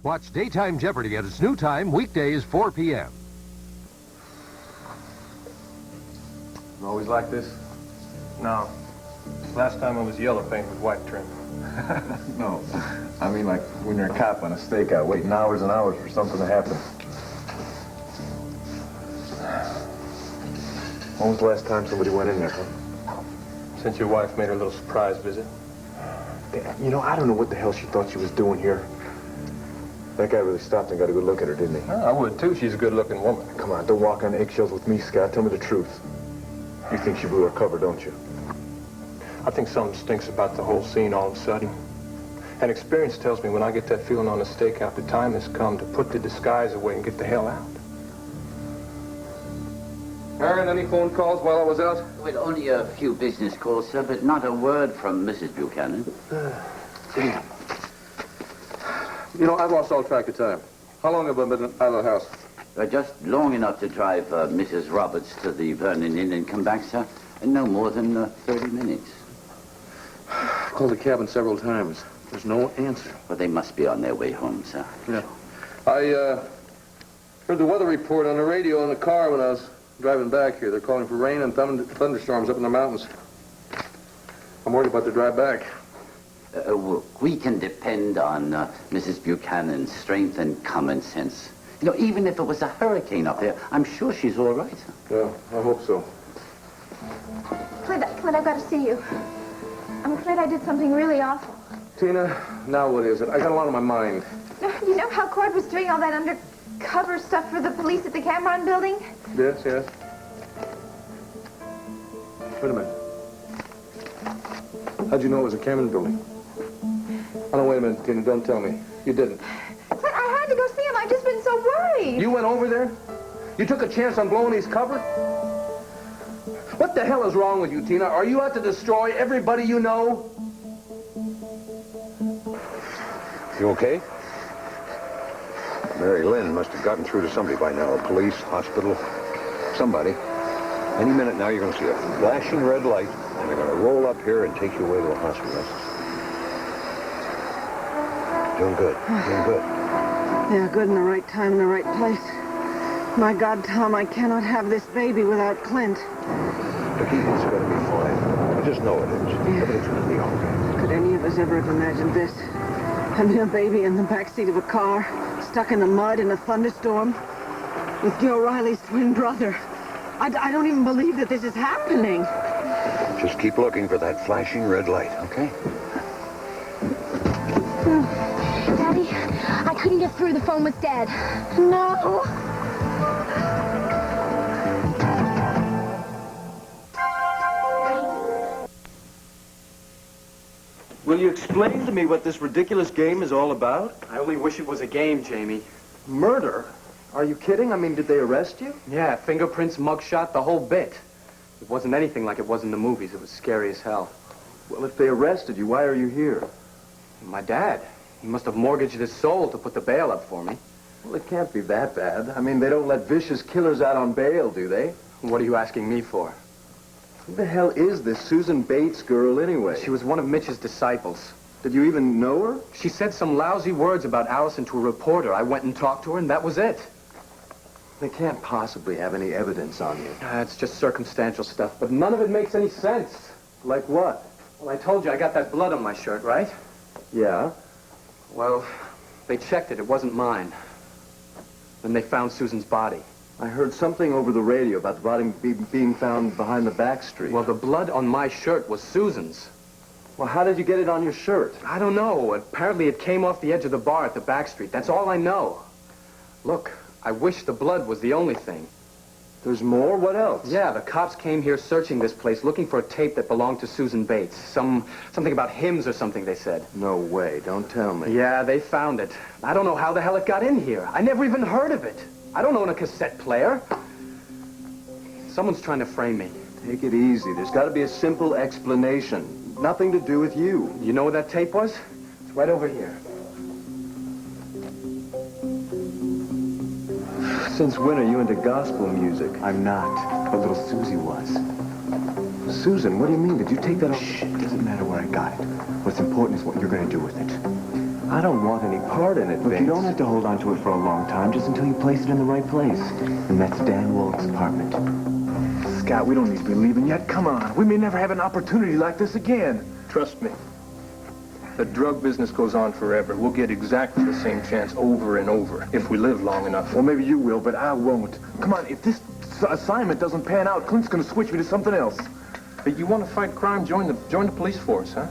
Watch Daytime Jeopardy at its new time, weekdays, 4 p.m. Always like this? No. Last time it was yellow paint with white trim. No. I mean like when you're a cop on a stakeout, waiting hours and hours for something to happen. When was the last time somebody went in there, huh? Since your wife made her little surprise visit. You know, I don't know what the hell she thought she was doing here. That guy really stopped and got a good look at her, didn't he? I would, too. She's a good-looking woman. Come on, don't walk on eggshells with me, Scott. Tell me the truth. You think she blew her cover, don't you? I think something stinks about the whole scene all of a sudden. And experience tells me when I get that feeling on a stakeout, the time has come to put the disguise away and get the hell out. Aaron, any phone calls while I was out? Well, only a few business calls, sir, but not a word from Mrs. Buchanan. You know, I've lost all track of time. How long have I been out of the house? Just long enough to drive Mrs. Roberts to the Vernon Inn and come back, sir. No more than 30 minutes. I've called the cabin several times. There's no answer. Well, they must be on their way home, sir. Yeah. I heard the weather report on the radio in the car when I was driving back here. They're calling for rain and thunderstorms up in the mountains. I'm worried about the drive back. We can depend on Mrs. Buchanan's strength and common sense. You know, even if it was a hurricane up there, I'm sure she's all right. Yeah, I hope so. Clint, I've got to see you. I'm afraid I did something really awful. Tina, now what is it? I got a lot on my mind. You know how Cord was doing all that undercover stuff for the police at the Cameron building? Yes, yes. Wait a minute. How'd you know it was a Cameron building? Oh, no, wait a minute, Tina, don't tell me. You didn't. Clint, I had to go see him. I've just been so worried. You went over there? You took a chance on blowing his cover? What the hell is wrong with you, Tina? Are you out to destroy everybody you know? You okay? Mary Lynn must have gotten through to somebody by now. Police, hospital, somebody. Any minute now you're going to see a flashing red light, and they're going to roll up here and take you away to a hospital. Doing good. Doing good. Yeah, good in the right time, in the right place. My God, Tom, I cannot have this baby without Clint. Viki, it's going to be fine. I just know it is. Yeah. Everything's going to be all right. Could any of us ever have imagined this? Having a baby in the backseat of a car, stuck in the mud in a thunderstorm, with Joe Riley's twin brother. I don't even believe that this is happening. Just keep looking for that flashing red light, okay? Daddy, I couldn't get through. The phone was dead. No. Will you explain to me what this ridiculous game is all about? I only wish it was a game, Jamie. Murder? Are you kidding? I mean, did they arrest you? Yeah, fingerprints, mugshot, the whole bit. It wasn't anything like it was in the movies. It was scary as hell. Well, if they arrested you, why are you here? My dad. He must have mortgaged his soul to put the bail up for me. Well, it can't be that bad. I mean, they don't let vicious killers out on bail, do they? What are you asking me for? Who the hell is this Susan Bates girl, anyway? She was one of Mitch's disciples. Did you even know her? She said some lousy words about Allison to a reporter. I went and talked to her, and that was it. They can't possibly have any evidence on you. It's just circumstantial stuff, but none of it makes any sense. Like what? Well, I told you I got that blood on my shirt, right? Yeah? Well, they checked it. It wasn't mine. Then they found Susan's body. I heard something over the radio about the body being found behind the back street. Well, the blood on my shirt was Susan's. Well, how did you get it on your shirt? I don't know. Apparently it came off the edge of the bar at the back street. That's all I know. Look, I wish the blood was the only thing. There's more? What else? Yeah, the cops came here searching this place, looking for a tape that belonged to Susan Bates. Something about hymns or something, they said. No way. Don't tell me. Yeah, they found it. I don't know how the hell it got in here. I never even heard of it. I don't own a cassette player. Someone's trying to frame me. Take it easy. There's got to be a simple explanation. Nothing to do with you. You know where that tape was? It's right over here. Since when are you into gospel music? I'm not, but little Susie was. Susan, what do you mean? Did you take that off? Shh, it doesn't matter where I got it. What's important is what you're going to do with it. I don't want any part in it, Look, Vince. you don't have to hold on to it for a long time, just until you place it in the right place. And that's Dan Wolf's apartment. Scott, we don't need to be leaving yet. Come on. We may never have an opportunity like this again. Trust me. The drug business goes on forever. We'll get exactly the same chance over and over if we live long enough. Well, maybe you will, but I won't. Come on, if this assignment doesn't pan out, Clint's going to switch me to something else. But you want to fight crime, join the police force, huh?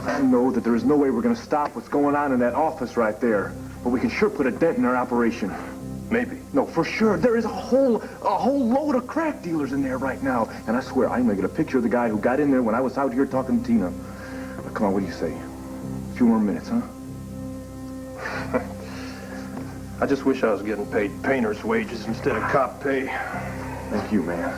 I know that there is no way we're going to stop what's going on in that office right there, but we can sure put a dent in our operation. Maybe. No, for sure. There is a whole load of crack dealers in there right now. And I swear, I'm going to get a picture of the guy who got in there when I was out here talking to Tina. Now, come on, what do you say? A few more minutes, huh? I just wish I was getting paid painter's wages instead of cop pay. Thank you, man.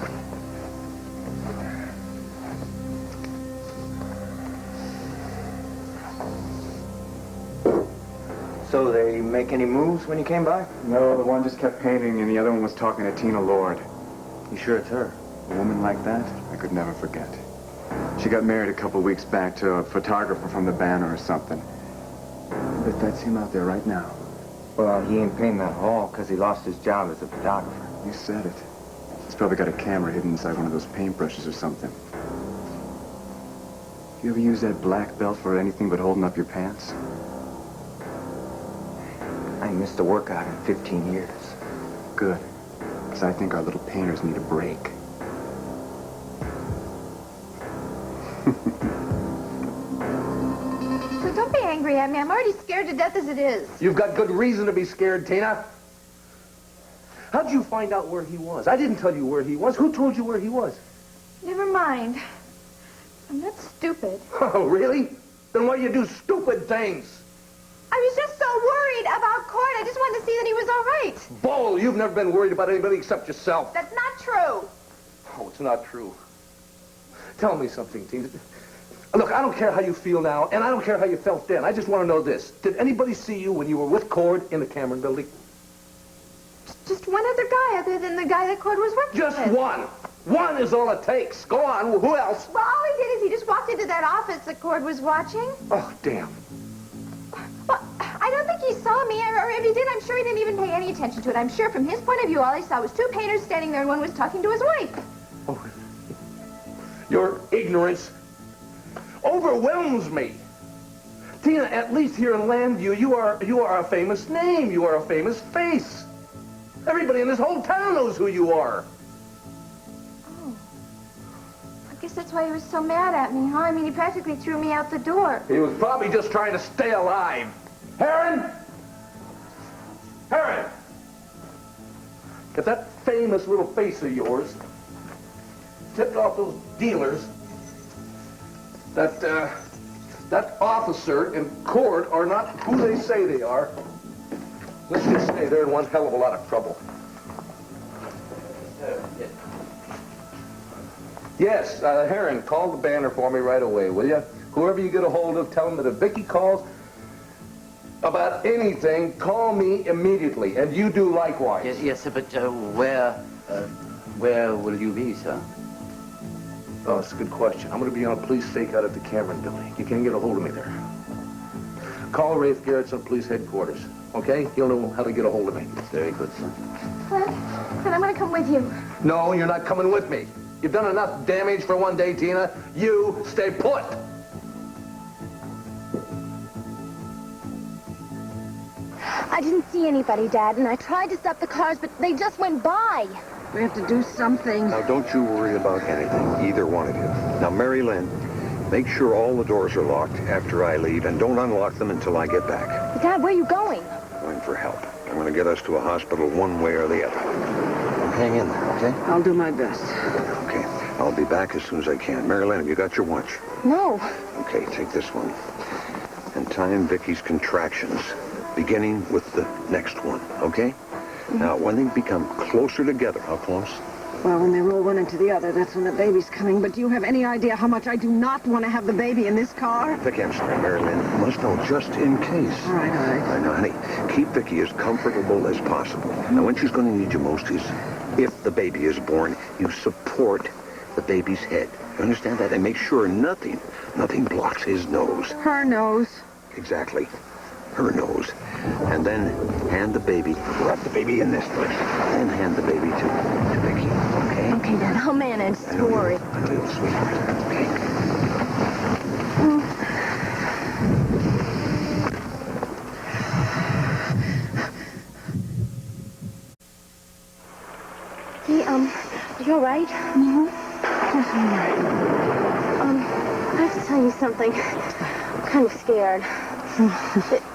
So they make any moves when you came by? No, the one just kept painting and the other one was talking to Tina Lord. You sure it's her? A woman like that, I could never forget. She got married a couple weeks back to a photographer from the Banner or something. I bet that's him out there right now. Well, he ain't paying that all because he lost his job as a photographer. You said it. He's probably got a camera hidden inside one of those paintbrushes or something. You ever use that black belt for anything but holding up your pants? I ain't missed a workout in 15 years. Good. Because I think our little painters need a break. So don't be angry at me. I'm already scared to death as it is. You've got good reason to be scared, Tina. How'd you find out where he was? I didn't tell you where he was. Who told you where he was? Never mind. I'm not stupid. Oh, really? Then why do you do stupid things? I was just so worried about Court. I just wanted to see that he was all right. Bull, you've never been worried about anybody except yourself. That's not true. Oh, it's not true. Tell me something, Tina. Look, I don't care how you feel now, and I don't care how you felt then. I just want to know this. Did anybody see you when you were with Cord in the Cameron building? Just one other guy other than the guy that Cord was working with. Just one. One is all it takes. Go on. Who else? Well, all he did is he just walked into that office that Cord was watching. Oh, damn. Well, I don't think he saw me, or if he did, I'm sure he didn't even pay any attention to it. I'm sure from his point of view, all he saw was two painters standing there and one was talking to his wife. Oh, your ignorance overwhelms me. Tina, at least here in Llanview, you are a famous name. You are a famous face. Everybody in this whole town knows who you are. Oh. I guess that's why he was so mad at me, huh? I mean, he practically threw me out the door. He was probably just trying to stay alive. Heron! Heron! If that famous little face of yours tipped off those dealers, that officer in court are not who they say they are, let's just say they're in one hell of a lot of trouble. Yes, Heron, call the Banner for me right away, will you? Whoever you get a hold of, tell them that if Viki calls about anything, call me immediately, and you do likewise. Yes, sir, but where will you be, sir? Oh, that's a good question. I'm going to be on a police stakeout at the Cameron building. You can't get a hold of me there. Call Rafe Garrettson Police Headquarters, okay? He'll know how to get a hold of me. Very good, sir. Clint, I'm going to come with you. No, you're not coming with me. You've done enough damage for one day, Tina. You stay put. I didn't see anybody, Dad, and I tried to stop the cars, but they just went by. We have to do something. Now, don't you worry about anything, either one of you. Now, Mary Lynn, make sure all the doors are locked after I leave, and don't unlock them until I get back. But Dad, where are you going? Going for help. I'm going to get us to a hospital one way or the other. Hang in there, okay? I'll do my best. Okay. I'll be back as soon as I can. Mary Lynn, have you got your watch? No. Okay, take this one. And time Vicky's contractions, beginning with the next one, okay? Now, when they become closer together, how close? Well, when they roll one into the other, that's when the baby's coming. But do you have any idea how much I do not want to have the baby in this car? Vicky, I'm sorry, Mary Lynn. You must know just in case. All right. I know, honey. Keep Vicky as comfortable as possible. Now, when she's going to need you most is if the baby is born, you support the baby's head. You understand that? And make sure nothing blocks his nose. Her nose. Exactly. her nose. And then hand the baby. Wrap the baby in this thing. And hand the baby to Viki, okay? Okay, Dad, I'll manage. Don't worry. I know you'll, sweetheart, okay? Hey, you all right? Mm-hmm. Yes, I'm all right. I have to tell you something. I'm kind of scared.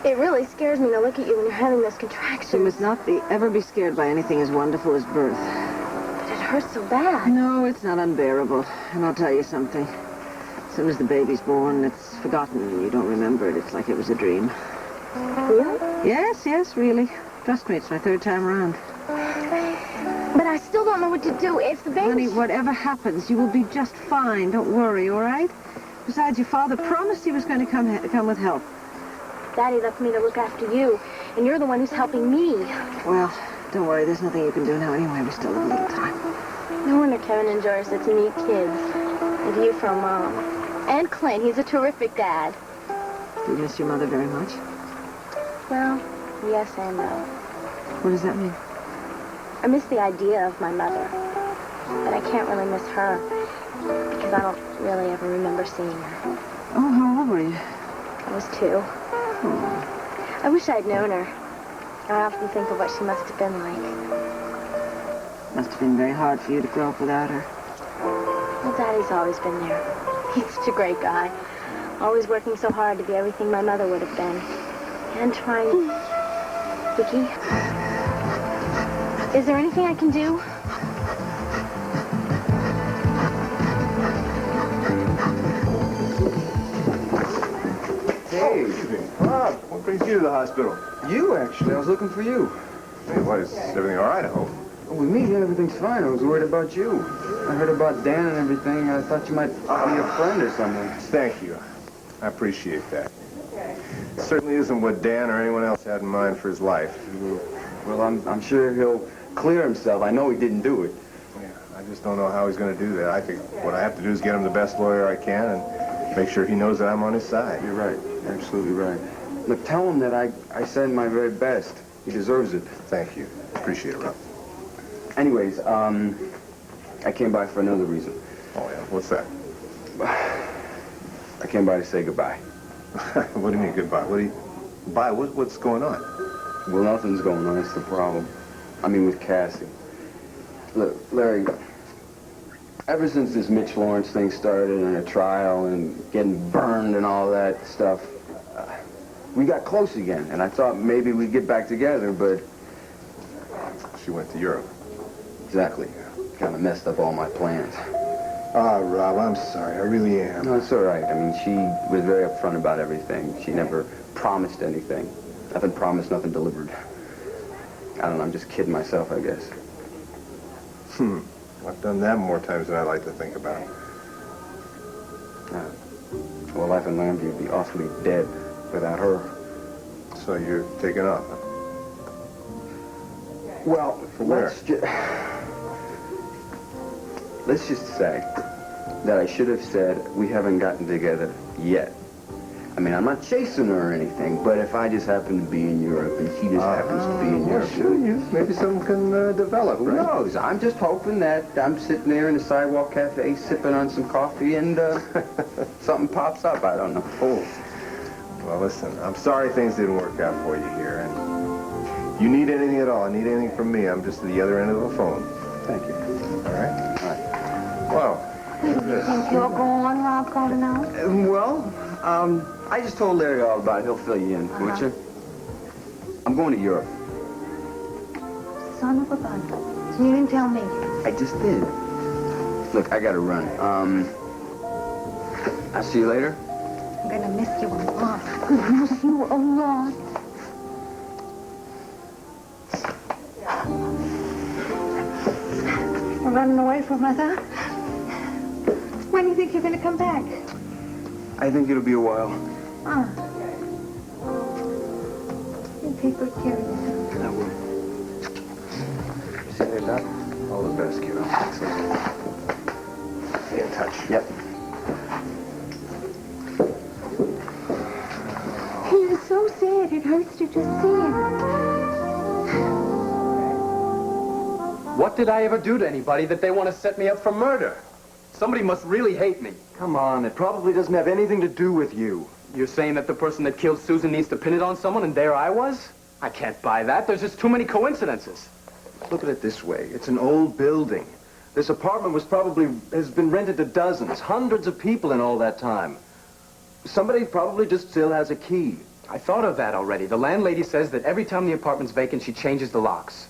It really scares me to look at you when you're having those contractions. You must not ever be scared by anything as wonderful as birth. But it hurts so bad. No, it's not unbearable. And I'll tell you something. As soon as the baby's born, it's forgotten and you don't remember it. It's like it was a dream. Really? Yes, really. Trust me, it's my third time around. But I still don't know what to do. If the baby... Honey, whatever happens, you will be just fine. Don't worry, all right? Besides, your father promised he was going to come with help. Daddy left me to look after you, and you're the one who's helping me. Well, don't worry. There's nothing you can do now anyway. We still have a little time. No wonder Kevin enjoys it to meet kids. And you from Mom. And Clint. He's a terrific dad. Do you miss your mother very much? Well, yes and no. What does that mean? I miss the idea of my mother. But I can't really miss her. Because I don't really ever remember seeing her. Oh, how old were you? I was 2. I wish I'd known her. I often think of what she must have been like. Must have been very hard for you to grow up without her. Well, Daddy's always been there. He's such a great guy. Always working so hard to be everything my mother would have been. And trying... Viki? Is there anything I can do? Hey, Rob, what brings you to the hospital? You, actually. I was looking for you. Hey, what, is everything all right, I hope? With me, yeah, everything's fine. I was worried about you. I heard about Dan and everything. I thought you might be a friend or something. Thank you. I appreciate that. It certainly isn't what Dan or anyone else had in mind for his life. Well, I'm sure he'll clear himself. I know he didn't do it. Yeah, I just don't know how he's going to do that. I think what I have to do is get him the best lawyer I can and make sure he knows that I'm on his side. You're right. You're absolutely right. Look, tell him that I said my very best. He deserves it. Thank you. Appreciate it, Rob. Anyways, I came by for another reason. Oh, yeah? What's that? I came by to say goodbye. What do you mean, goodbye? Goodbye? What's going on? Well, nothing's going on. That's the problem. I mean, with Cassie. Look, Larry, ever since this Mitch Laurence thing started and a trial and getting burned and all that stuff, we got close again. And I thought maybe we'd get back together, but... She went to Europe. Exactly. Kind of messed up all my plans. Ah, Rob, I'm sorry. I really am. No, it's all right. I mean, she was very upfront about everything. She never promised anything. Nothing promised, nothing delivered. I don't know. I'm just kidding myself, I guess. I've done that more times than I like to think about. Well, life in Llanview would be awfully dead without her. So you're taking off, huh? Well, for where? Let's just say that I should have said we haven't gotten together yet. I mean, I'm not chasing her or anything, but if I just happen to be in Europe and she just happens to be in Europe... Sure, maybe something can develop, Who right? knows? I'm just hoping that I'm sitting there in the sidewalk cafe sipping on some coffee and something pops up. I don't know. Oh. Well, listen, I'm sorry things didn't work out for you here, and you need anything at all, need anything from me, I'm just at the other end of the phone. Thank you. All right? All right. Well, You think you'll go on, Rob Coronal? Well, I just told Larry all about it. He'll fill you in, won't you? I'm going to Europe. Son of a gun. So you didn't tell me. I just did. Look, I gotta run. I'll see you later. I'm gonna miss you a lot. I'm gonna miss you a lot. We're running away from mother. When do you think you're gonna come back? I think it'll be a while. Ah. You take good care of yourself. I will. See you later, Doc. all the best, kiddo. Stay in touch. Yep. He was so sad. He it hurts to just see him. What did I ever do to anybody that they want to set me up for murder? Somebody must really hate me. Come on, it probably doesn't have anything to do with you. You're saying that the person that killed Susan needs to pin it on someone, and there I was? I can't buy that. There's just too many coincidences. Look at it this way. It's an old building. This apartment has been rented to dozens, hundreds of people in all that time. Somebody probably just still has a key. I thought of that already. The landlady says that every time the apartment's vacant, she changes the locks.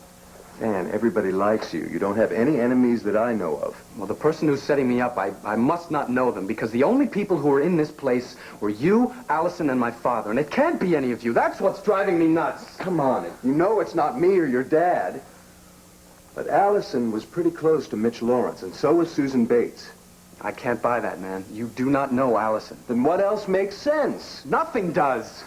Dan, everybody likes you. You don't have any enemies that I know of. Well, the person who's setting me up, I must not know them, because the only people who were in this place were you, Allison, and my father. And it can't be any of you. That's what's driving me nuts. Come on. You know it's not me or your dad. But Allison was pretty close to Mitch Laurence, and so was Susan Bates. I can't buy that, man. You do not know Allison. Then what else makes sense? Nothing does.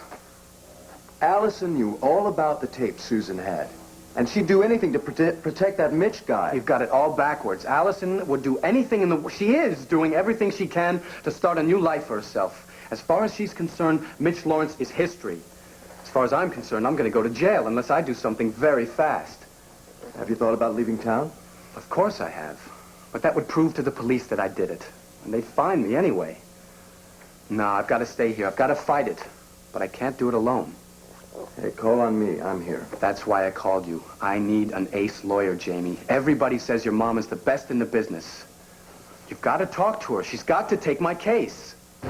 Allison knew all about the tape Susan had. And she'd do anything to protect that Mitch guy. You've got it all backwards. Allison would do anything in the... She is doing everything she can to start a new life for herself. As far as she's concerned, Mitch Laurence is history. As far as I'm concerned, I'm going to go to jail unless I do something very fast. Have you thought about leaving town? Of course I have. But that would prove to the police that I did it. And they'd find me anyway. No, I've got to stay here. I've got to fight it. But I can't do it alone. Hey, call on me. I'm here. That's why I called you. I need an ace lawyer, Jamie. Everybody says your mom is the best in the business. You've got to talk to her. She's got to take my case. You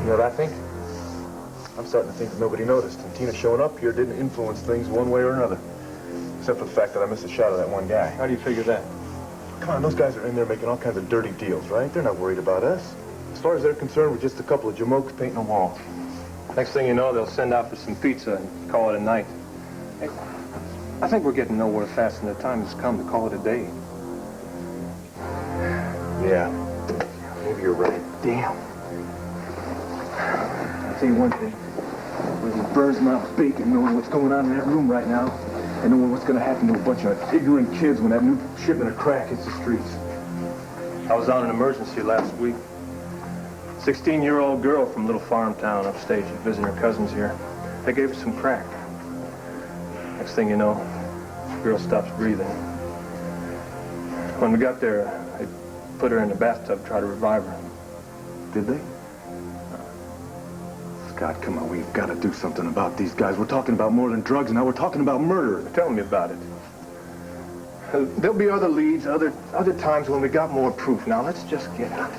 know what I think? I'm starting to think that nobody noticed, and Tina showing up here didn't influence things one way or another. Except for the fact that I missed a shot of that one guy. How do you figure that? Come on, those guys are in there making all kinds of dirty deals, right? They're not worried about us. As far as they're concerned, we're just a couple of jamokes painting a wall. Next thing you know, they'll send out for some pizza and call it a night. Hey, I think we're getting nowhere fast, and the time has come to call it a day. Yeah, maybe you're right. Damn. I'll tell you one thing. Really burns my bacon knowing what's going on in that room right now, and knowing what's going to happen to a bunch of ignorant kids when that new shipment of crack hits the streets. I was on an emergency last week. 16-year-old girl from a little farm town upstate. She's visiting her cousins here. They gave her some crack. Next thing you know, the girl stops breathing. When we got there, they put her in the bathtub, tried to revive her. Did they? Scott, come on, we've got to do something about these guys. We're talking about more than drugs, and now we're talking about murder. Tell me about it. There'll be other leads, other times when we got more proof. Now, let's just get out.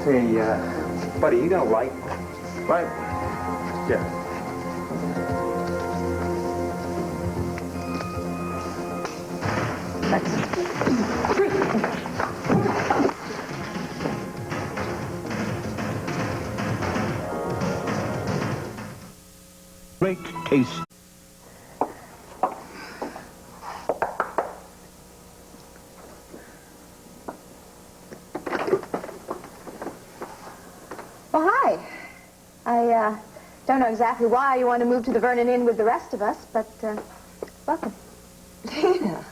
Hey, buddy, you got a light? Right? Yeah. Great taste. Well, hi. I don't know exactly why you want to move to the Vernon Inn with the rest of us, but welcome. Tina,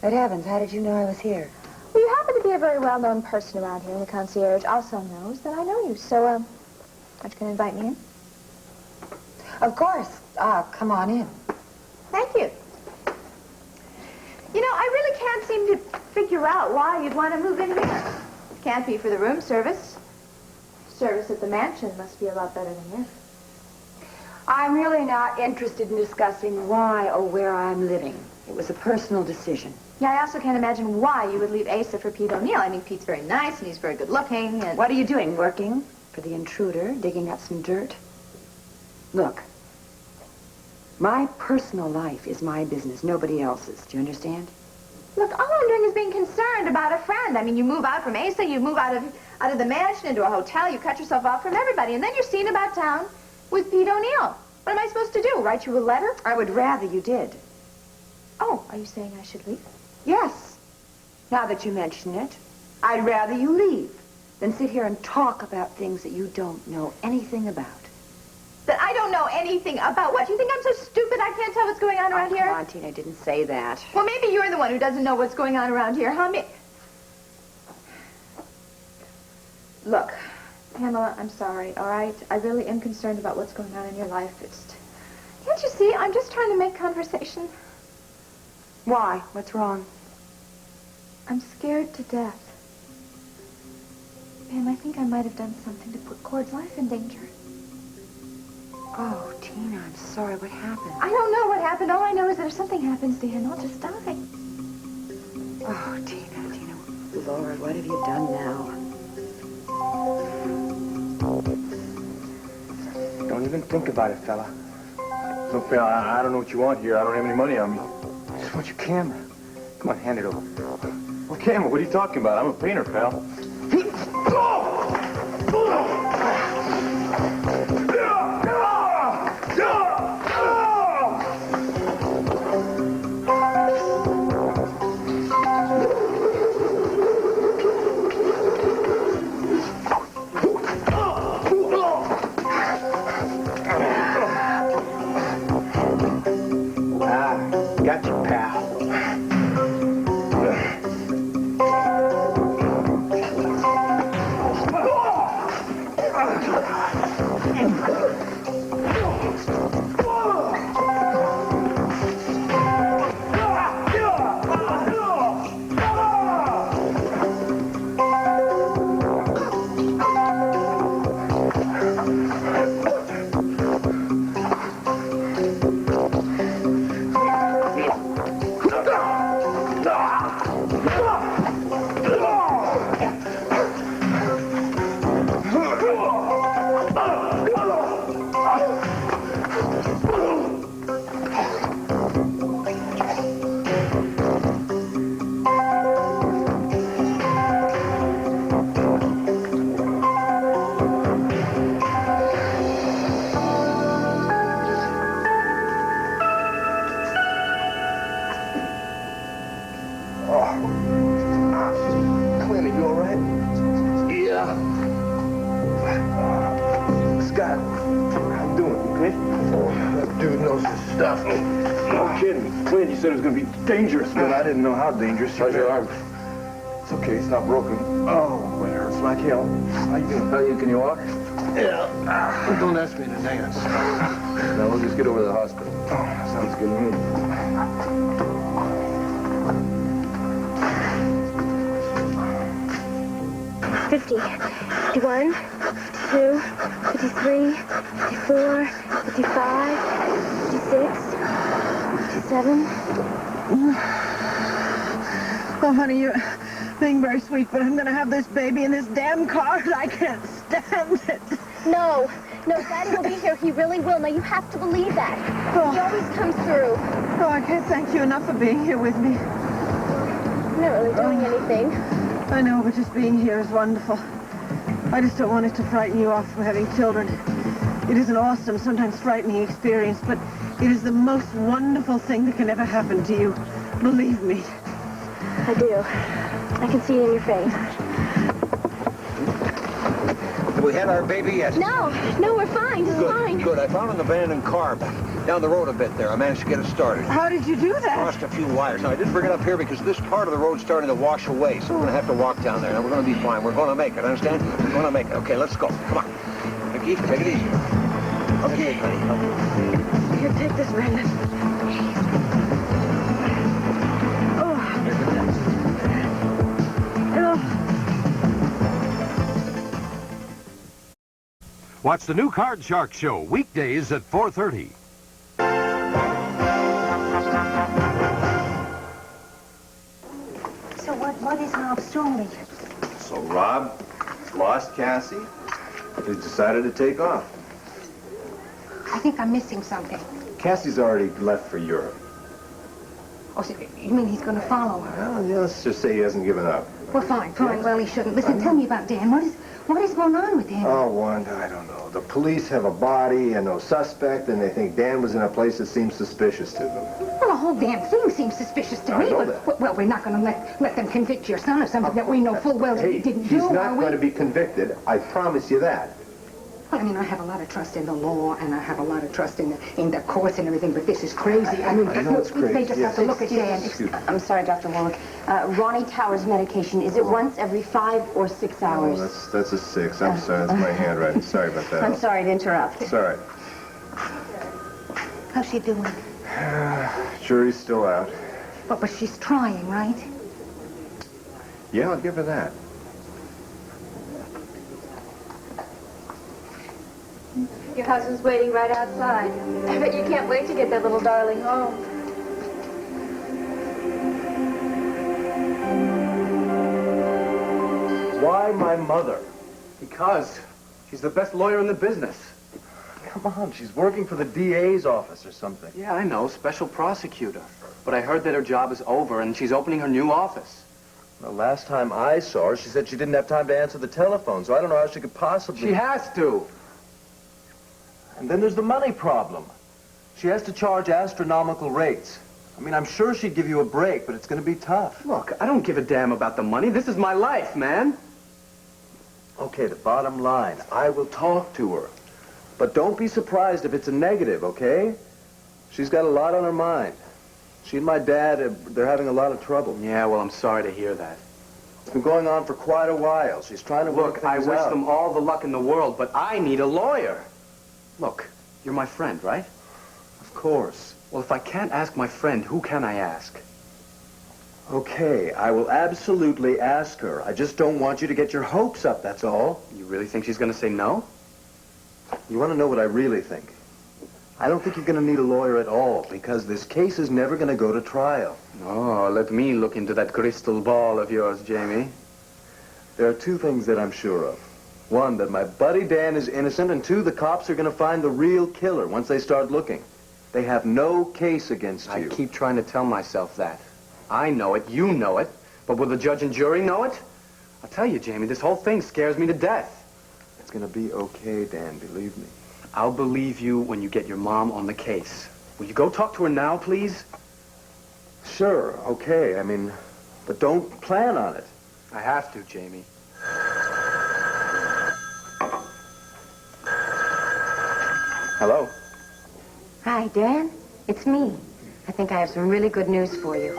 good heavens, how did you know I was here? Well, you happen to be a very well-known person around here, and the concierge also knows that I know you. So, aren't you going to invite me in? Of course. Come on in. Thank you. You know, I really can't seem to figure out why you'd want to move in here. Can't be for the room service. Service at the mansion must be a lot better than here. I'm really not interested in discussing why or where I'm living. It was a personal decision. Yeah, I also can't imagine why you would leave Asa for Pete O'Neill. I mean, Pete's very nice and he's very good looking and... What are you doing? Working for the intruder? Digging up some dirt? Look, my personal life is my business, nobody else's. Do you understand? Look, all I'm doing is being concerned about a friend. I mean, you move out from Asa, you move out of the mansion into a hotel, you cut yourself off from everybody, and then you're seen about town with Pete O'Neill. What am I supposed to do? Write you a letter? I would rather you did. Oh, are you saying I should leave? Yes. Now that you mention it, I'd rather you leave than sit here and talk about things that you don't know anything about. That I don't don't know anything about what. You think I'm so stupid I can't tell what's going on around here? Come on, Tina, I didn't say that. Well, maybe you're the one who doesn't know what's going on around here, huh? Look, Pamela, I'm sorry, all right? I really am concerned about what's going on in your life. Can't you see? I'm just trying to make conversation. Why? What's wrong? I'm scared to death. Pam, I think I might have done something to put Cord's life in danger. Oh, Tina, I'm sorry. What happened? I don't know what happened. All I know is that if something happens to him, I'll just die. Oh, Tina. Lord, what have you done now? Don't even think about it, fella. Look, pal, I don't know what you want here. I don't have any money on me. I just want your camera. Come on, hand it over. What camera? What are you talking about? I'm a painter, pal. Got you, pal. Dangerous, but I didn't know how dangerous. How's your arm? It's okay, it's not broken. Oh, but it hurts like hell. How you doing? Can you walk? Yeah. Don't ask me to dance. No, we'll just get over to the hospital. Oh, sounds good to me. $50, $51, $52, $53, $54, $55, $56, $57. Oh, honey, you're being very sweet, but I'm going to have this baby in this damn car, and I can't stand it. No, Daddy will be here. He really will. Now, you have to believe that. Oh. He always comes through. Oh, I can't thank you enough for being here with me. I'm not really doing anything. I know, but just being here is wonderful. I just don't want it to frighten you off from having children. It is an awesome, sometimes frightening experience, but it is the most wonderful thing that can ever happen to you. Believe me. I do. I can see it in your face. Have we had our baby yet? No, we're fine. Just fine. Good. I found an abandoned car down the road a bit there. I managed to get it started. How did you do that? Crossed a few wires. Now, I didn't bring it up here because this part of the road's starting to wash away, so we're going to have to walk down there. Now, we're going to be fine. We're going to make it, understand? We're going to make it. Okay, let's go. Come on. Viki, take it easy. Okay, honey. Here, take this, Brandon. Watch the new Card Shark Show weekdays at 4:30. So what is Rob's story? So Rob lost Cassie. He decided to take off. I think I'm missing something. Cassie's already left for Europe. Oh, so you mean he's going to follow her? Well, yeah, let's just say he hasn't given up. Well, fine. Well, he shouldn't. Listen, tell me about Dan. What is going on with him? Oh, Wanda, I don't know. The police have a body and no suspect, and they think Dan was in a place that seems suspicious to them. Well, the whole damn thing seems suspicious to me. I know but, that. Well, we're not going to let them convict your son of something that we know full well that he didn't do, He's not are we? going to be convicted. I promise you that. Well, I mean, I have a lot of trust in the law, and I have a lot of trust in the courts and everything, but this is crazy. I mean, I know it's crazy. they just have to look at Dan. I'm sorry, Dr. Wallach. Ronnie Tower's medication, is it once every 5 or 6 hours? Oh, that's a 6. I'm sorry. That's my handwriting. Sorry about that. I'm sorry to interrupt. It's all right. How's she doing? Jury's still out. But she's trying, right? Yeah, I'll give her that. Your husband's waiting right outside. I bet you can't wait to get that little darling home. Why my mother? Because she's the best lawyer in the business. Come on, she's working for the DA's office or something. Yeah, I know, special prosecutor. But I heard that her job is over and she's opening her new office. The last time I saw her, she said she didn't have time to answer the telephone, so I don't know how she could possibly... She has to. And then there's the money problem. She has to charge astronomical rates. I mean, I'm sure she'd give you a break, but it's going to be tough. Look, I don't give a damn about the money. This is my life, man. Okay, the bottom line, I will talk to her. But don't be surprised if it's a negative, okay? She's got a lot on her mind. She and my dad, they're having a lot of trouble. Yeah, well, I'm sorry to hear that. It's been going on for quite a while. She's trying to work things out. Look, I wish them all the luck in the world, but I need a lawyer. Look, you're my friend, right? Of course. Well, if I can't ask my friend, who can I ask? Okay, I will absolutely ask her. I just don't want you to get your hopes up, that's all. You really think she's going to say no? You want to know what I really think? I don't think you're going to need a lawyer at all, because this case is never going to go to trial. Oh, let me look into that crystal ball of yours, Jamie. There are 2 things that I'm sure of. 1, that my buddy Dan is innocent, and 2, the cops are going to find the real killer once they start looking. They have no case against you. I keep trying to tell myself that. I know it, you know it, but will the judge and jury know it? I'll tell you, Jamie, this whole thing scares me to death. It's going to be okay, Dan, believe me. I'll believe you when you get your mom on the case. Will you go talk to her now, please? Sure, okay. I mean, but don't plan on it. I have to, Jamie. Hello? Hi, Dan. It's me. I think I have some really good news for you.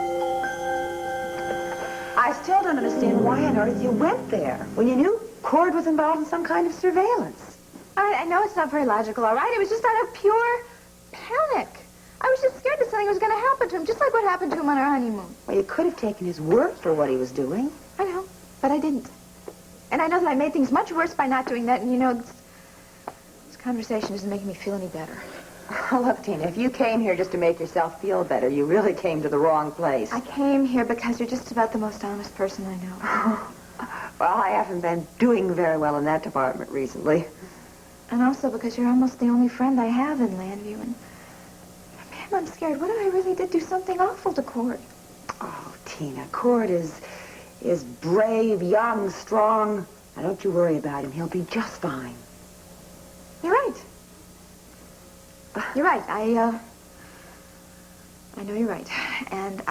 I still don't understand why on earth you went there when you knew Cord was involved in some kind of surveillance. I know it's not very logical, all right? It was just out of pure panic. I was just scared that something was going to happen to him, just like what happened to him on our honeymoon. Well, you could have taken his word for what he was doing. I know, but I didn't. And I know that I made things much worse by not doing that, and you know, this conversation isn't making me feel any better. Oh, look, Tina, if you came here just to make yourself feel better, you really came to the wrong place. I came here because you're just about the most honest person I know. Well, I haven't been doing very well in that department recently. And also because you're almost the only friend I have in Llanview. And, man, I'm scared. What if I really did do something awful to Cord? Oh, Tina, Cord is brave, young, strong. Now, don't you worry about him. He'll be just fine. You're right. You're right. I know you're right. And,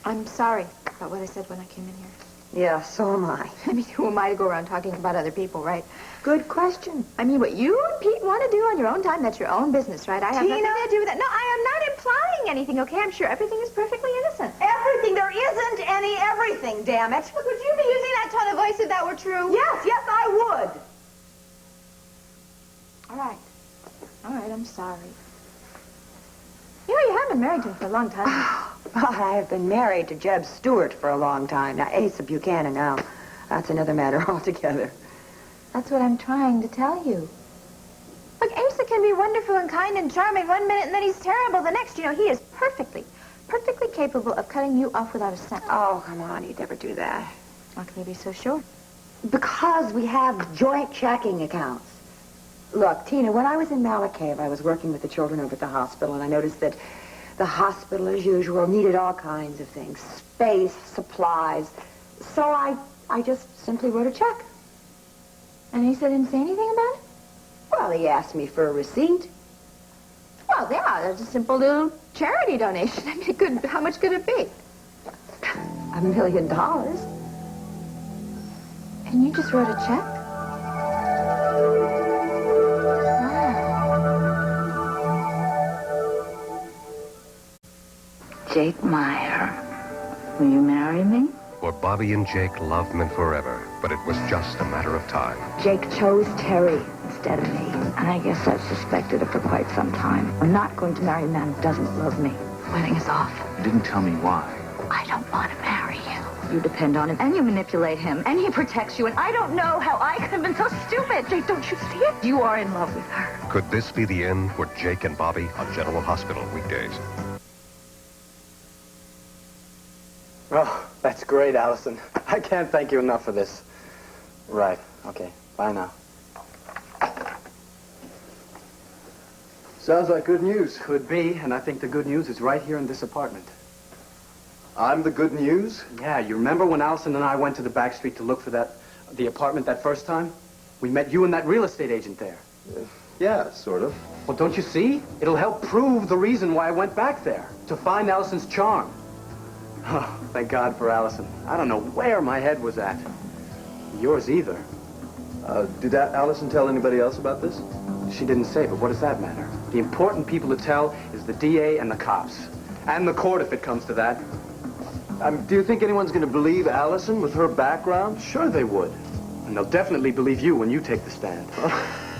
I'm sorry about what I said when I came in here. Yeah, so am I. I mean, who am I to go around talking about other people, right? Good question. I mean, what you and Pete want to do on your own time, that's your own business, right? I have nothing to do with that. No, I am not implying anything, okay? I'm sure everything is perfectly innocent. Everything? There isn't any everything, damn it. Look, would you be using that tone of voice if that were true? Yes, I would. All right, I'm sorry. You know, you haven't been married to him for a long time. Well, I have been married to Jeb Stewart for a long time. Now, Asa Buchanan now. That's another matter altogether. That's what I'm trying to tell you. Look, Asa can be wonderful and kind and charming one minute, and then he's terrible the next. You know, he is perfectly capable of cutting you off without a cent. Oh, come on, you'd never do that. How can you be so sure? Because we have joint checking accounts. Look, Tina, when I was in Malacave, I was working with the children over at the hospital, and I noticed that the hospital, as usual, needed all kinds of things. Space, supplies. So I just simply wrote a check. And he said didn't say anything about it? Well, he asked me for a receipt. Well, yeah, that's a simple little charity donation. I mean, how much could it be? $1 million. And you just wrote a check? Jake Meyer, will you marry me? For Bobby and Jake, love meant forever, but it was just a matter of time. Jake chose Terry instead of me, and I guess I've suspected it for quite some time. I'm not going to marry a man who doesn't love me. Wedding is off. You didn't tell me why. I don't want to marry you. You depend on him, and you manipulate him, and he protects you, and I don't know how I could have been so stupid. Jake, don't you see it? You are in love with her. Could this be the end for Jake and Bobby on General Hospital weekdays? Oh, that's great, Allison. I can't thank you enough for this. Right. Okay. Bye now. Sounds like good news. Could be, and I think the good news is right here in this apartment. I'm the good news? Yeah, you remember when Allison and I went to the back street to look for the apartment that first time? We met you and that real estate agent there. Yeah, sort of. Well, don't you see? It'll help prove the reason why I went back there, to find Allison's charm. Oh, thank God for Allison. I don't know where my head was at. Yours either. Did Allison tell anybody else about this? She didn't say, but what does that matter? The important people to tell is the DA and the cops. And the court, if it comes to that. Do you think anyone's going to believe Allison with her background? Sure they would. And they'll definitely believe you when you take the stand.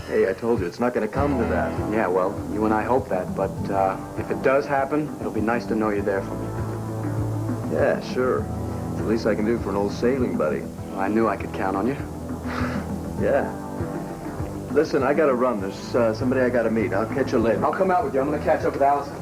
Hey, I told you, it's not going to come to that. Yeah, well, you and I hope that. But if it does happen, it'll be nice to know you're there for me. Yeah, sure. It's the least I can do for an old sailing buddy. Well, I knew I could count on you. Yeah. Listen, I gotta run. There's somebody I gotta meet. I'll catch you later. I'll come out with you. I'm gonna catch up with Allison.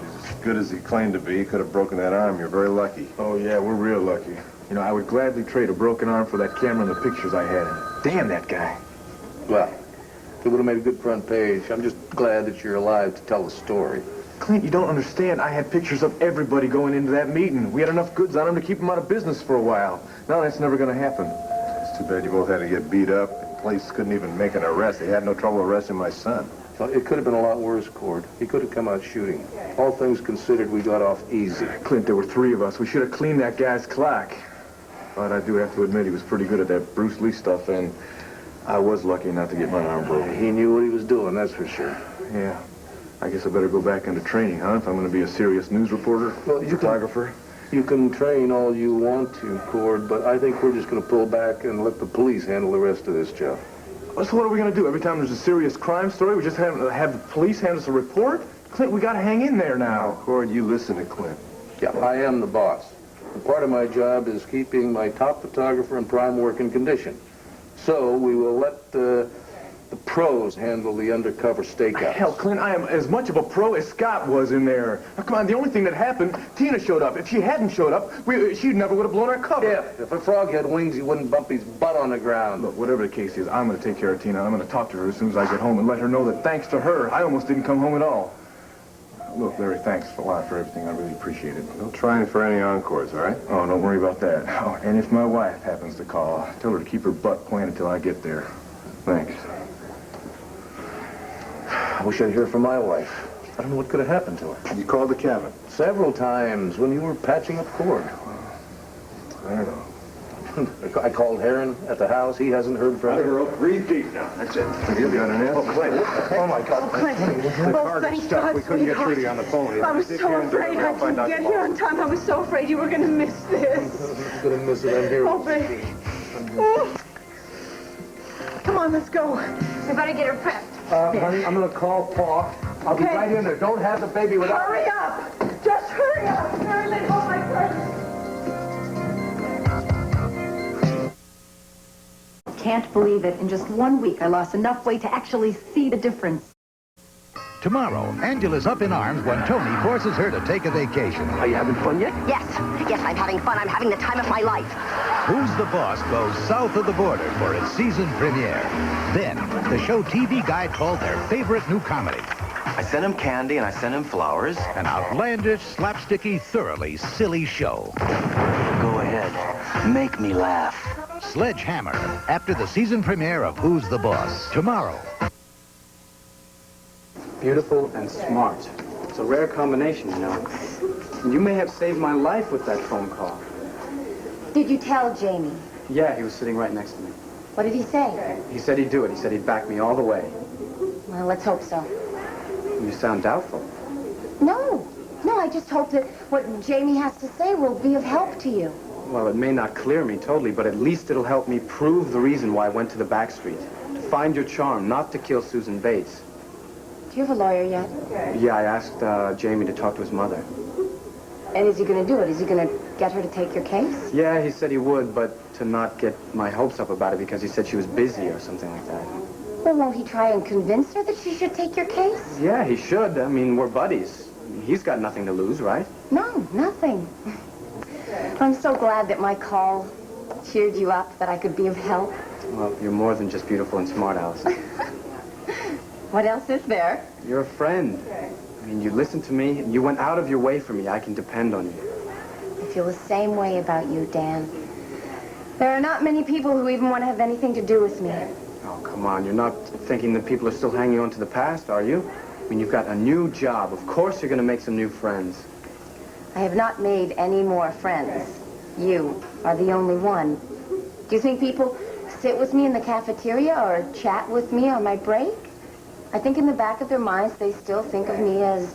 He's as good as he claimed to be. He could have broken that arm. You're very lucky. Oh, yeah, we're real lucky. You know, I would gladly trade a broken arm for that camera and the pictures I had. Damn that guy. Well, it would have made a good front page. I'm just glad that you're alive to tell the story. Clint, you don't understand. I had pictures of everybody going into that meeting. We had enough goods on them to keep them out of business for a while. Now that's never going to happen. It's too bad you both had to get beat up. The police couldn't even make an arrest. They had no trouble arresting my son. Well, it could have been a lot worse, Cord. He could have come out shooting. All things considered, we got off easy. Clint, there were three of us. We should have cleaned that guy's clock. But I do have to admit he was pretty good at that Bruce Lee stuff, and I was lucky not to get my arm broken. He knew what he was doing, that's for sure. Yeah. I guess I better go back into training, huh? If I'm going to be a serious news reporter, photographer. You can train all you want to, Cord, but I think we're just going to pull back and let the police handle the rest of this job. So what are we going to do? Every time there's a serious crime story, we just have the police hand us a report? Clint, we got to hang in there now. Cord, you listen to Clint. Yeah, I am the boss. And part of my job is keeping my top photographer in prime working condition. So we will let the pros handle the undercover stakeouts. Hell, Clint, I am as much of a pro as Scott was in there. Now, come on, the only thing that happened, Tina showed up. If she hadn't showed up, she never would have blown our cover. If a frog had wings, he wouldn't bump his butt on the ground. Look, whatever the case is, I'm going to take care of Tina. I'm going to talk to her as soon as I get home and let her know that thanks to her, I almost didn't come home at all. Look, Larry, thanks a lot for everything. I really appreciate it. Don't try for any encores, all right? Oh, don't worry about that. Oh, and if my wife happens to call, tell her to keep her butt planted till I get there. Thanks. I wish I'd hear from my wife. I don't know what could have happened to her. You called the cabin? Several times when you were patching up Cord. I don't know. I called Heron at the house. He hasn't heard from her. Breathe deep now. That's it. You got an answer? Oh, my God. Oh, Clint. The car got stuck. We couldn't get Trudy on the phone. I was so afraid I couldn't get here on time. I was so afraid you were going to miss this. You're going to miss it. I'm here. Oh, baby. Oh. Come on, let's go. We better get her prepped. Honey, I'm going to call Paul. I'll be right in there. Don't have the baby without... Hurry up. Just hurry up. Mary Lynn, hold my purse. Can't believe it. In just 1 week, I lost enough weight to actually see the difference. Tomorrow, Angela's up in arms when Tony forces her to take a vacation. Are you having fun yet? Yes, I'm having fun. I'm having the time of my life. Who's the Boss goes south of the border for its season premiere. Then, the show TV Guide called their favorite new comedy. I sent him candy and I sent him flowers. An outlandish, slapsticky, thoroughly silly show. Go ahead. Make me laugh. Sledgehammer, after the season premiere of Who's the Boss, tomorrow. Beautiful and smart. It's a rare combination, you know. And you may have saved my life with that phone call. Did you tell Jamie? Yeah, he was sitting right next to me. What did he say? He said he'd do it. He said he'd back me all the way. Well, let's hope so. You sound doubtful. No, I just hope that what Jamie has to say will be of help to you. Well, it may not clear me totally, but at least it'll help me prove the reason why I went to the back street. To find your charm, not to kill Susan Bates. Do you have a lawyer yet? Yeah, I asked Jamie to talk to his mother. And is he going to do it? Is he going to get her to take your case? Yeah, he said he would, but to not get my hopes up about it because he said she was busy or something like that. Well, won't he try and convince her that she should take your case? Yeah, he should. I mean, we're buddies. He's got nothing to lose, right? No, nothing. I'm so glad that my call cheered you up, that I could be of help. Well, you're more than just beautiful and smart, Allison. What else is there? You're a friend. I mean, you listened to me. You went out of your way for me. I can depend on you. I feel the same way about you, Dan. There are not many people who even want to have anything to do with me. Oh, come on. You're not thinking that people are still hanging on to the past, are you? I mean, you've got a new job. Of course you're going to make some new friends. I have not made any more friends. You are the only one. Do you think people sit with me in the cafeteria or chat with me on my break? I think in the back of their minds they still think of me as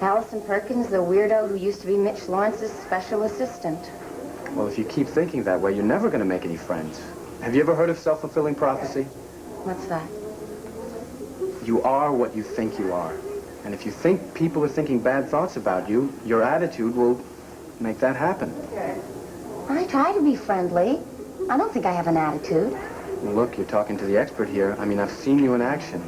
Allison Perkins, the weirdo who used to be Mitch Lawrence's special assistant. Well, if you keep thinking that way, you're never going to make any friends. Have you ever heard of self-fulfilling prophecy? What's that? You are what you think you are. And if you think people are thinking bad thoughts about you, your attitude will make that happen. I try to be friendly. I don't think I have an attitude. Well, look, you're talking to the expert here. I mean, I've seen you in action.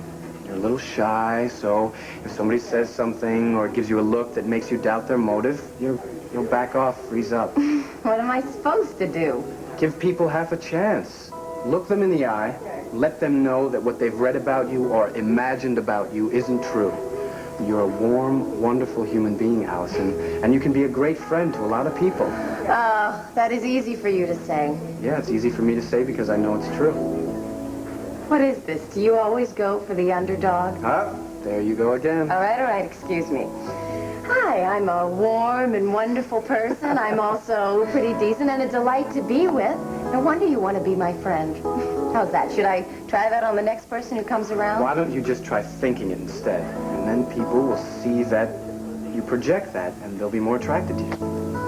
You're a little shy, so if somebody says something or gives you a look that makes you doubt their motive, you'll back off, freeze up. What am I supposed to do? Give people half a chance. Look them in the eye. Let them know that what they've read about you or imagined about you isn't true. You're a warm, wonderful human being, Allison, and you can be a great friend to a lot of people. Oh, that is easy for you to say. Yeah, it's easy for me to say because I know it's true. What is this? Do you always go for the underdog? Ah, there you go again. All right, excuse me. Hi, I'm a warm and wonderful person. I'm also pretty decent and a delight to be with. No wonder you want to be my friend. How's that? Should I try that on the next person who comes around? Why don't you just try thinking it instead? And then people will see that you project that, and they'll be more attracted to you.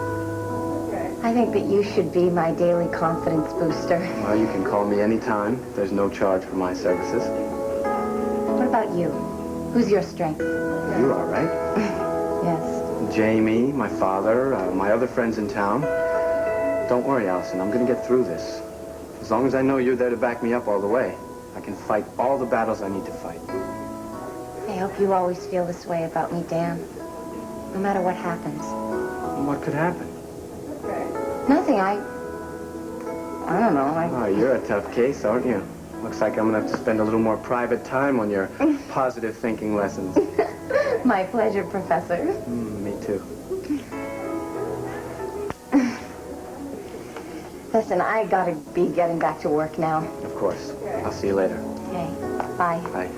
I think that you should be my daily confidence booster. Well, you can call me anytime. There's no charge for my services. What about you? Who's your strength? You are, right? Yes. Jamie, my father, my other friends in town. Don't worry, Allison. I'm going to get through this. As long as I know you're there to back me up all the way, I can fight all the battles I need to fight. I hope you always feel this way about me, Dan. No matter what happens. What could happen? Nothing. I don't know. Oh, you're a tough case, aren't you? Looks like I'm going to have to spend a little more private time on your positive thinking lessons. My pleasure, Professor. Me too. Listen, I gotta be getting back to work now. Of course. I'll see you later. Okay. Bye. Bye.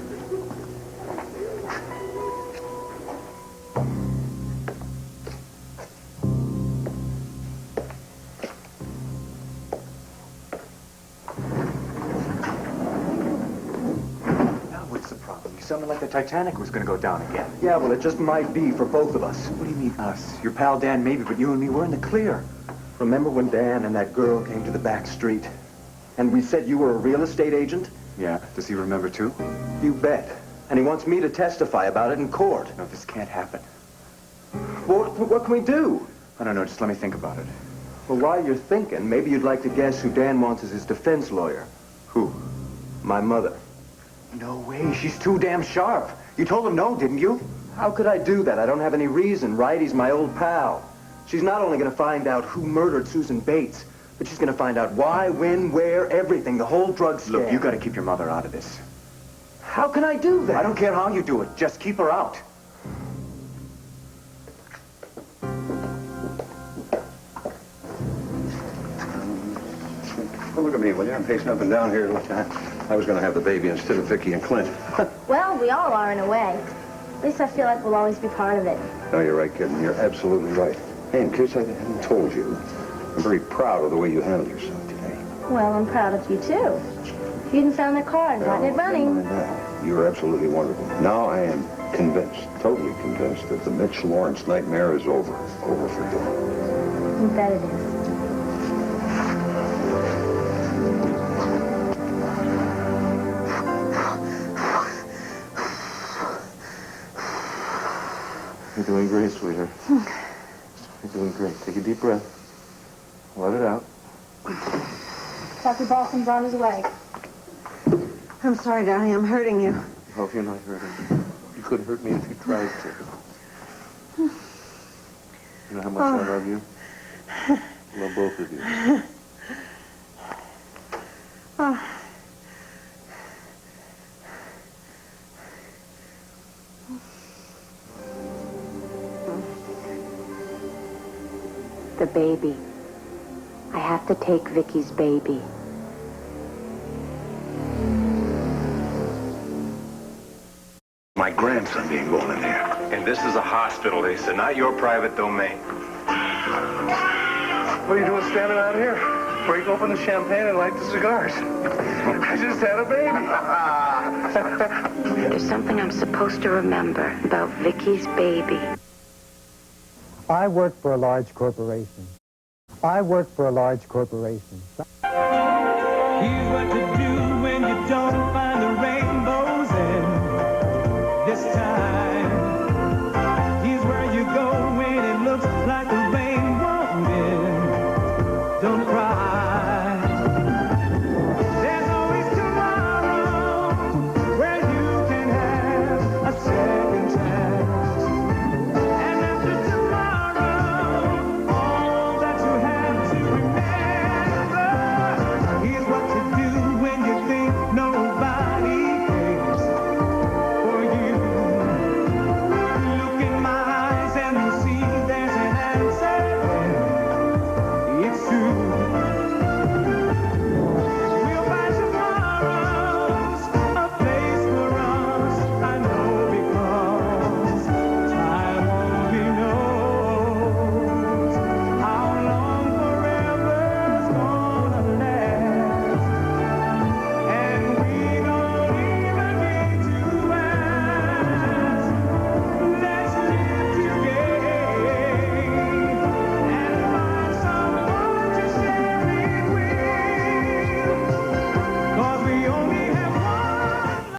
What's the problem? You sounded like the Titanic was going to go down again. Yeah, well, it just might be for both of us. What do you mean, us? Your pal Dan maybe, but you and me, we're in the clear. Remember when Dan and that girl came to the back street? And we said you were a real estate agent? Yeah. Does he remember, too? You bet. And he wants me to testify about it in court. No, this can't happen. Well, what can we do? I don't know. Just let me think about it. Well, while you're thinking, maybe you'd like to guess who Dan wants as his defense lawyer. Who? My mother. No way. She's too damn sharp. You told him no, didn't you? How could I do that? I don't have any reason, right? He's my old pal. She's not only going to find out who murdered Susan Bates, but she's going to find out why, when, where, everything, the whole drug scam. Look, you got to keep your mother out of this. How can I do that? I don't care how you do it. Just keep her out. Well, look at me, will you? I'm pacing up and down here. Look, I was going to have the baby instead of Viki and Clint. Well, we all are in a way. At least I feel like we'll always be part of it. No, you're right, kid. You're absolutely right. Hey, in case I haven't told you, I'm very proud of the way you handled yourself today. Well, I'm proud of you, too. If you hadn't found the car and gotten it running. You were absolutely wonderful. Now I am convinced, totally convinced, that the Mitch Laurence nightmare is over. Over for you. You bet it is. You're doing great, sweetheart. You're doing great. Take a deep breath. Let it out. Dr. Balsam's on his way. I'm sorry, darling. I'm hurting you. I hope you're not hurting me. You couldn't hurt me if you tried to. You know how much I love you? I love both of you. Oh. The baby. I have to take Viki's baby. My grandson being born in there. And this is a hospital, Lisa, not your private domain. What are you doing standing out here? Break open the champagne and light the cigars. I just had a baby. There's something I'm supposed to remember about Viki's baby. I work for a large corporation. I work for a large corporation. Here's what to do when you don't find